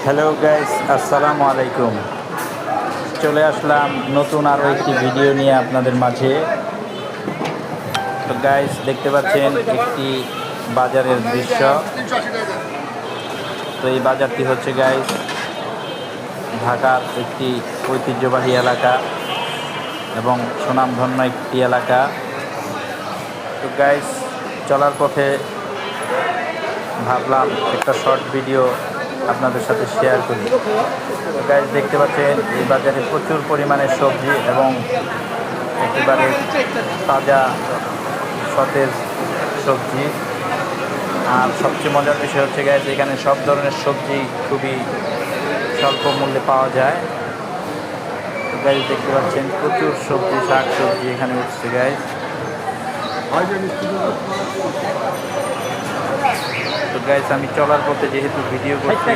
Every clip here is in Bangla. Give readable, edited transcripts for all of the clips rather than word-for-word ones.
হ্যালো গাইস, আসসালামু আলাইকুম। চলে আসলাম নতুন আরও একটি ভিডিও নিয়ে আপনাদের মাঝে। তো গাইস, দেখতে পাচ্ছেন একটি বাজারের দৃশ্য। তো এই বাজারটি হচ্ছে গাইস ঢাকার একটি ঐতিহ্যবাহী এলাকা এবং সুনামধন্য একটি এলাকা। তো গাইস, চলার পথে ভাবলাম একটা শর্ট ভিডিও আপনাদের সাথে শেয়ার করি। তো গাইস, দেখতে পাচ্ছেন এই বাজারে প্রচুর পরিমাণে সবজি এবং একেবারে তাজা সতেজ সবজি। আর সবচেয়ে মজার বিষয় হচ্ছে গাইস, এখানে সব ধরনের সবজি খুবই স্বল্প মূল্যে পাওয়া যায়। তো গাইস, দেখতে পাচ্ছেন প্রচুর সবজি, শাক সবজি এখানে উঠছে গাইস। তো গাইস, আমি চলার পথে যেহেতু ভিডিও করছি,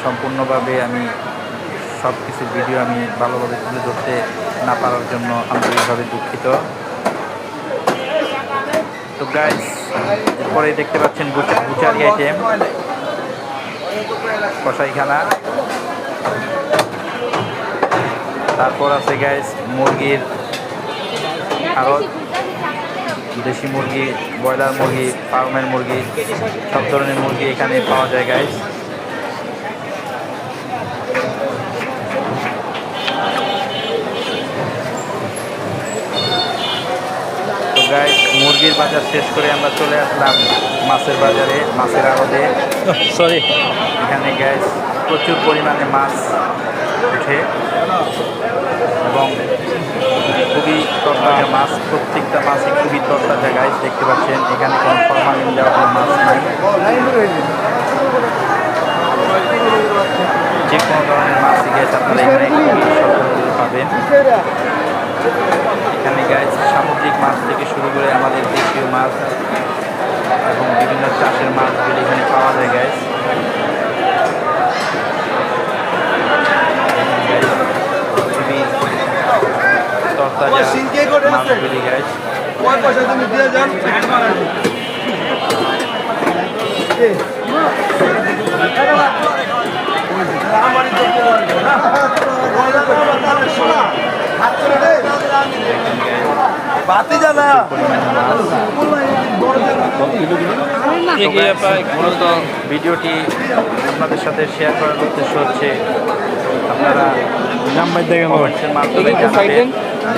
সম্পূর্ণভাবে আমি সব কিছু ভিডিও আমি ভালোভাবে তুলে ধরতে না পারার জন্য আন্তরিকভাবে দুঃখিত। তো গাইস, এরপরে দেখতে পাচ্ছেন বুচারি আইটেম, কসাইখানা। তারপর আছে গাইস মুরগির আড়ত, দেশি মুরগি, ব্রয়লার মুরগি, ফার্মের মুরগি, সব ধরনের মুরগি এখানে পাওয়া যায় গাইস। তো গাইস, মুরগির বাজার শেষ করে আমরা চলে আসলাম মাছের বাজারে, মাছের আড়তে। এখানে গাইস প্রচুর পরিমাণে মাছ ওঠে এবং খুবই তরতাজা মাছ। প্রত্যেকটা মাছই খুবই তরতাজা গাইস। দেখতে পাচ্ছেন এখানে কোনো ফরমালিন দেওয়া কোনো মাছ নাই। যে কোনো ধরনের মাছই গাইস আপনারা এখানে খুবই সহজে পাবেন। এখানে গাইস সামুদ্রিক মাছ থেকে শুরু করে আমাদের দেশীয় মাছ এবং বিভিন্ন চাষের মাছগুলি এখানে পাওয়া যায় গাইস। খুবই তরতাজা মাছগুলি গাইস। মূলত ভিডিওটি আপনাদের সাথে শেয়ার করার উদ্দেশ্য হচ্ছে আপনারা কমেন্টের মাধ্যমে জানাবেন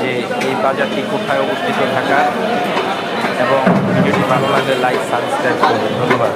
যে এই বাজারটি কোথায় অবস্থিত ঢাকা, এবং ভিডিওটি ভালো লাগলে লাইক সাবস্ক্রাইব করবেন। ধন্যবাদ।